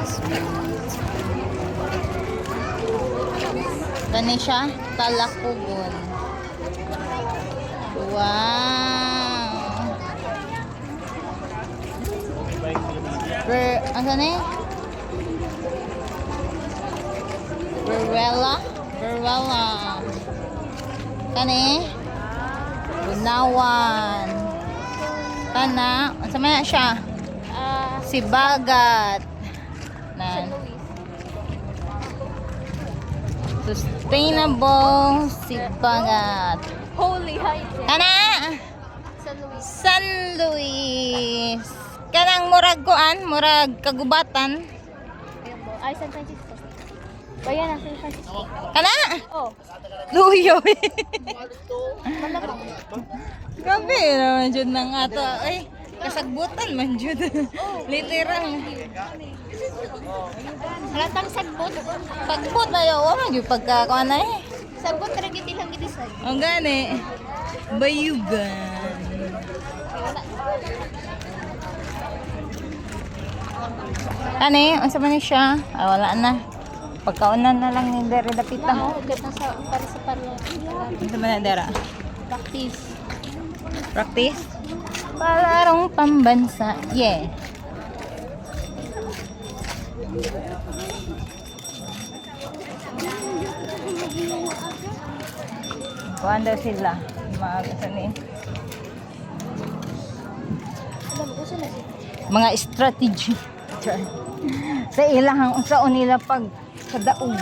Sweet. Gani siya, talakugon. Wow. Ano na eh? Berwella. Kani? Bunawan. Kana, ano na siya? Sibagat. Nan. Sustainable sibagat. Holy Heights. Kana? San Luis. San Luis. Kanang murag kuan, murag kagubatan. Ay, San Francisco. Bayan San Francisco. Kana? Oh, Luyo. malamang. Gabi naman jud nang ato ay kasagbutan man jud. Literal. Halatang sagbot. Pagbut na yo, wala gyud pagka kuan eh. Sagbot ra gid ilang gidisay. Ang gani. Bayugan. Kani, unsa man ni siya? Wala na. Pagkaunan na lang ni dere dapita. Gat na sa para sa parya. Unsa man na dera? Practice. Practice? Palarong pambansa. Yeah. Kuhaan daw sila. Mga strategy. Sa ilahang unsaon nila pag kadaog.